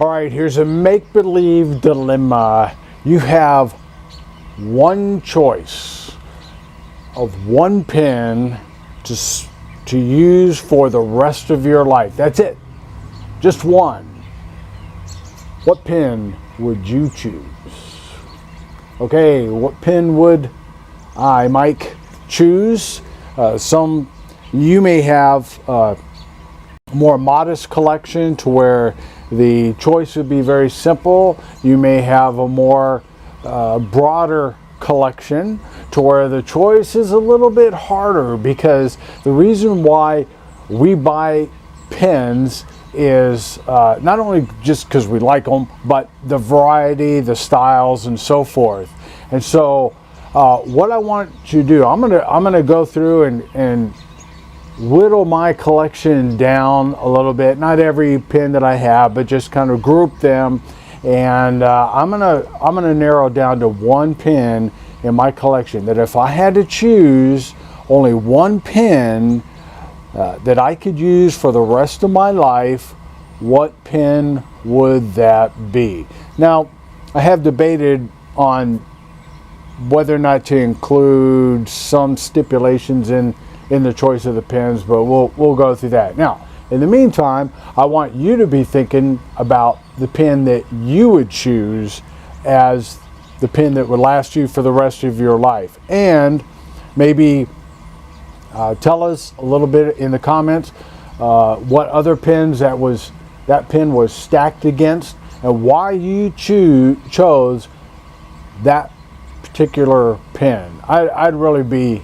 All right, here's a make-believe dilemma. You have one choice of one pen to use for the rest of your life. That's it. Just one. What pen would you choose? Okay, what pen would I, Mike, choose? You may have a more modest collection to where the choice would be very simple. You may have a more broader collection to where the choice is a little bit harder, because the reason why we buy pens is not only just because we like them, but the variety, the styles, and so forth. And so what I want you to do, I'm gonna go through and whittle my collection down a little bit. Not every pen that I have, but just kind of group them. And I'm gonna narrow down to one pen in my collection that if I had to choose only one pen that I could use for the rest of my life, what pen would that be? Now, I have debated on whether or not to include some stipulations in the choice of the pens, but we'll go through that. Now, in the meantime, I want you to be thinking about the pen that you would choose as the pen that would last you for the rest of your life. And maybe tell us a little bit in the comments what other pens that pen was stacked against, and why you chose that particular pen. I'd really be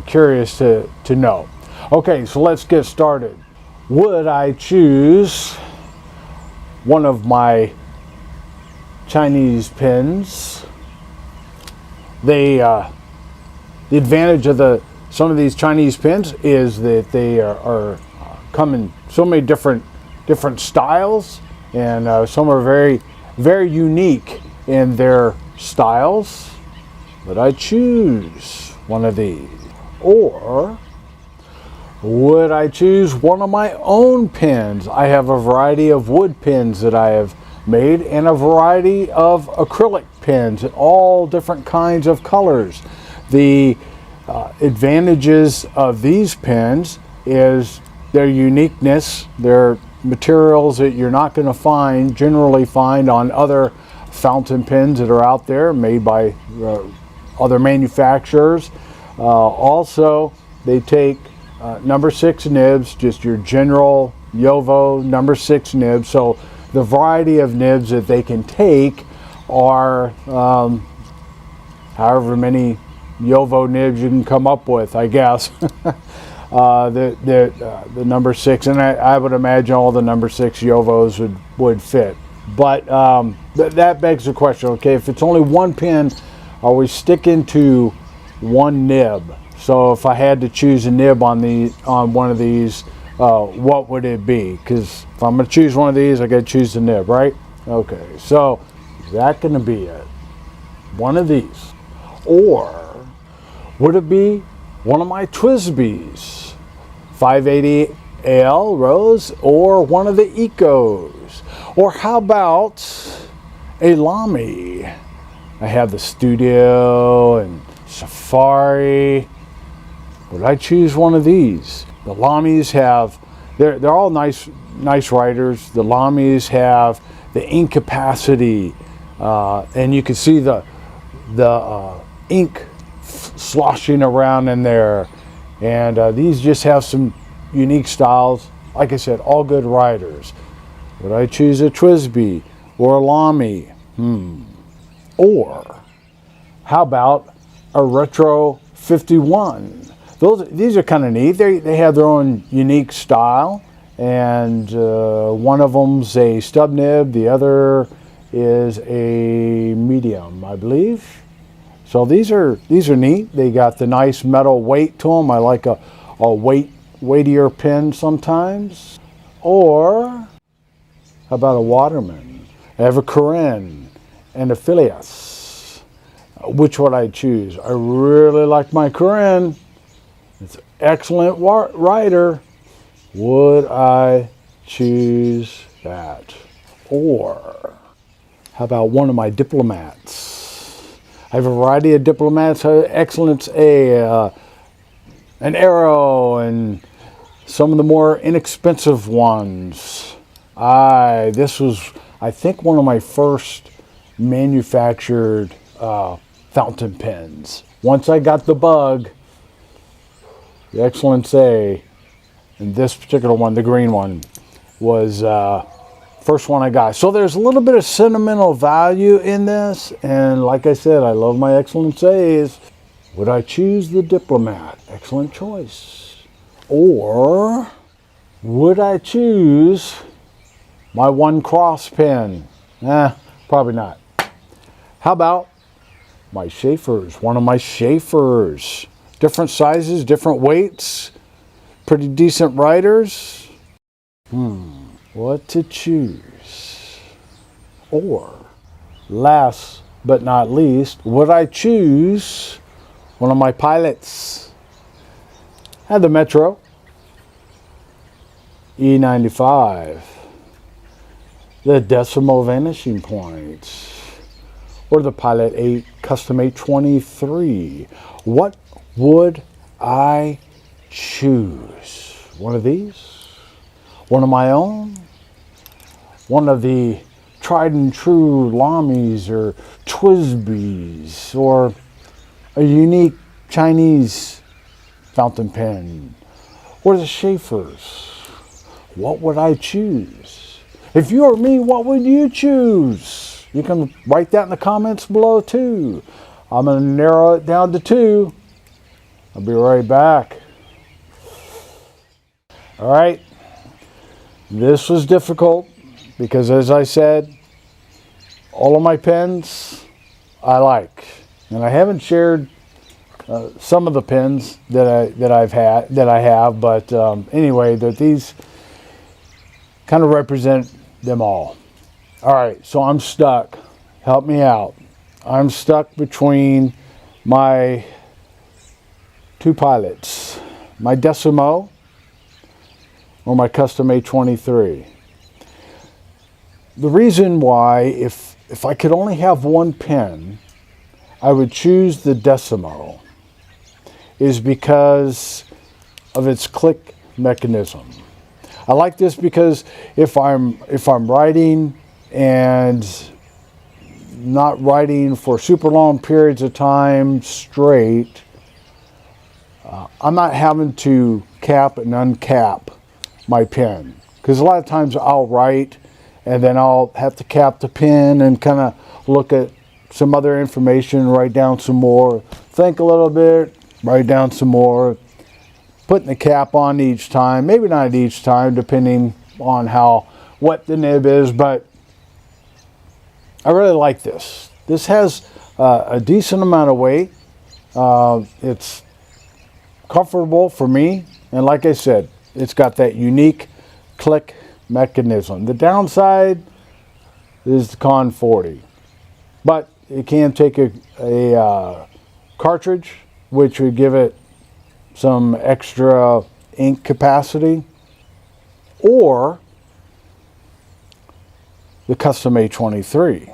curious to know. Okay, so let's get started. Would I choose one of my Chinese pens? The advantage of some of these Chinese pens is that they are come in so many different styles, and some are very, very unique in their styles. Would I choose one of these? Or would I choose one of my own pens? I have a variety of wood pens that I have made, and a variety of acrylic pens in all different kinds of colors. The advantages of these pens is their uniqueness. They're materials that you're not going to generally find on other fountain pens that are out there made by other manufacturers. Also, they take number 6 nibs, just your general JoWo number 6 nibs. So the variety of nibs that they can take are however many JoWo nibs you can come up with, I guess. The number 6, and I would imagine all the number 6 JoWos would fit. But that begs the question, okay, if it's only one pen, are we sticking to one nib? So if I had to choose a nib on one of these, what would it be? Because if I'm going to choose one of these, I got to choose the nib, right? Okay, so is that going to be it? One of these? Or would it be one of my TWSBIs, 580AL Rose, or one of the Ecos? Or how about a Lamy? I have the Studio and Safari. Would I choose one of these? The Lamys they're all nice writers. The Lamys have the ink capacity, and you can see the ink sloshing around in there. And these just have some unique styles. Like I said, all good writers. Would I choose a TWSBI or a Lamy? Or how about a Retro 51? These are kind of neat. They have their own unique style, and one of them's a stub nib, the other is a medium, I believe. So these are neat. They got the nice metal weight to them. I like a weightier pen sometimes. Or how about a Waterman? I have a Corinne and a Phileas. Which would I choose? I really like my Corinne. It's an excellent writer. Would I choose that? Or how about one of my diplomats? I have a variety of diplomats. Excellence A, an arrow, and some of the more inexpensive ones. This was, I think, one of my first manufactured fountain pens. Once I got the bug, the Excellence A, and this particular one, the green one, was first one I got. So there's a little bit of sentimental value in this, and like I said, I love my Excellence A's. Would I choose the Diplomat? Excellent choice. Or would I choose my One Cross pen? Probably not. How about my Sheaffer's? One of my Sheaffer's. Different sizes, different weights, pretty decent writers. What to choose? Or, last but not least, would I choose one of my Pilots? I had the Metro E95, the Decimo Vanishing Point, or the Pilot 8 Custom 823. What would I choose? One of these? One of my own? One of the tried and true Lamies or Twisbys, or a unique Chinese fountain pen, or the Sheaffer's? What would I choose? If you were me, what would you choose? You can write that in the comments below too. I'm going to narrow it down to 2. I'll be right back. All right. This was difficult because, as I said, all of my pens I like, and I haven't shared some of the pens that I have, but anyway, these kind of represent them all. All right, so I'm stuck. Help me out. I'm stuck between my 2 Pilots, my Decimo or my Custom 823. The reason why, if I could only have one pen, I would choose the Decimo, is because of its click mechanism. I like this because if I'm writing and not writing for super long periods of time straight, I'm not having to cap and uncap my pen, because a lot of times I'll write and then I'll have to cap the pen and kind of look at some other information, write down some more, think a little bit, write down some more, putting the cap on each time, maybe not each time depending on how wet the nib is, but I really like this. This has a decent amount of weight. It's comfortable for me, and like I said, it's got that unique click mechanism. The downside is the Con 40, but it can take a cartridge, which would give it some extra ink capacity, or the Custom 823.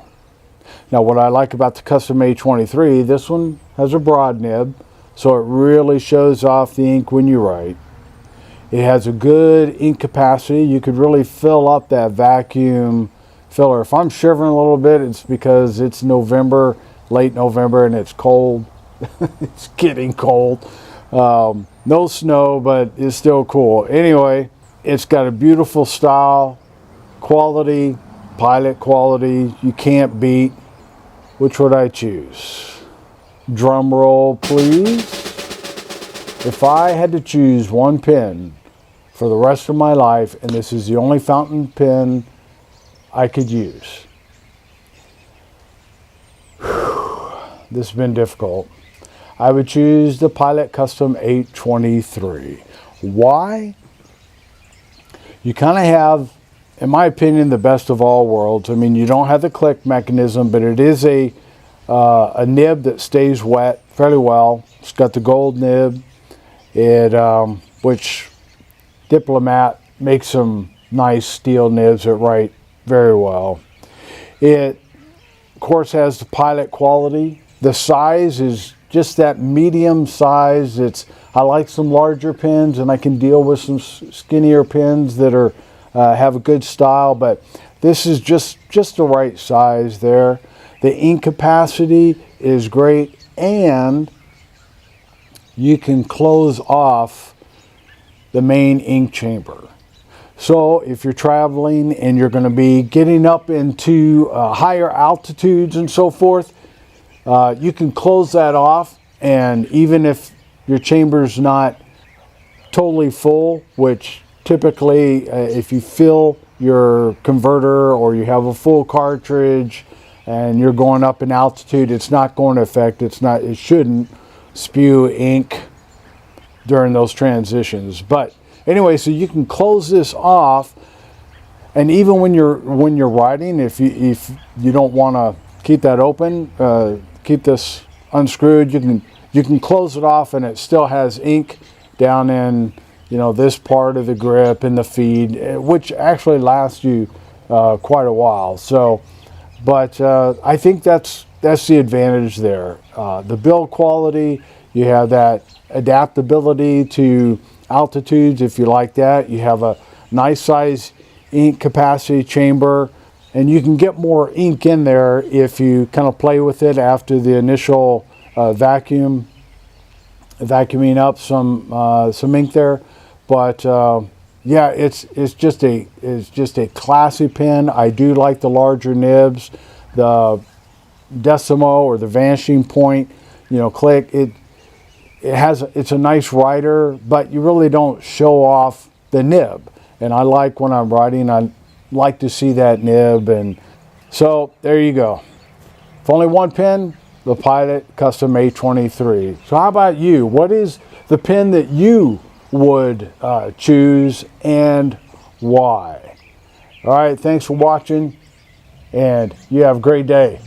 Now, what I like about the Custom 823, this one has a broad nib, so it really shows off the ink when you write. It has a good ink capacity. You could really fill up that vacuum filler. If I'm shivering a little bit, it's because it's November, late November, and it's cold. It's getting cold. No snow, but it's still cool. Anyway, it's got a beautiful style, quality, Pilot quality you can't beat. Which would I choose? Drum roll, please. If I had to choose one pen for the rest of my life, and this is the only fountain pen I could use, this has been difficult. I would choose the Pilot Custom 823. Why? You kind of have, in my opinion, the best of all worlds. I mean, you don't have the click mechanism, but it is a nib that stays wet fairly well. It's got the gold nib, which Diplomat makes some nice steel nibs that write very well. It, of course, has the Pilot quality. The size is just that medium size. I like some larger pins, and I can deal with some skinnier pins that are have a good style, but this is just the right size there. The ink capacity is great, and you can close off the main ink chamber. So if you're traveling and you're going to be getting up into higher altitudes and so forth, you can close that off, and even if your chamber's not totally full, which typically if you fill your converter or you have a full cartridge and you're going up in altitude, it's not going to affect, it shouldn't spew ink during those transitions. But anyway, so you can close this off, and even when you're writing, if you don't want to keep that open, keep this unscrewed, you can close it off, and it still has ink down in this part of the grip and the feed, which actually lasts you quite a while. So, but I think that's the advantage there. The build quality, you have that adaptability to altitudes if you like that. You have a nice size ink capacity chamber, and you can get more ink in there if you kind of play with it after the initial vacuuming up some ink there. But yeah, it's just a classy pen. I do like the larger nibs, the Decimo or the Vanishing Point, click. It's a nice writer, but you really don't show off the nib. And I like when I'm writing, I like to see that nib. And so there you go. If only one pen, the Pilot Custom A23. So how about you? What is the pen that you would choose, and why? All right, thanks for watching, and you have a great day.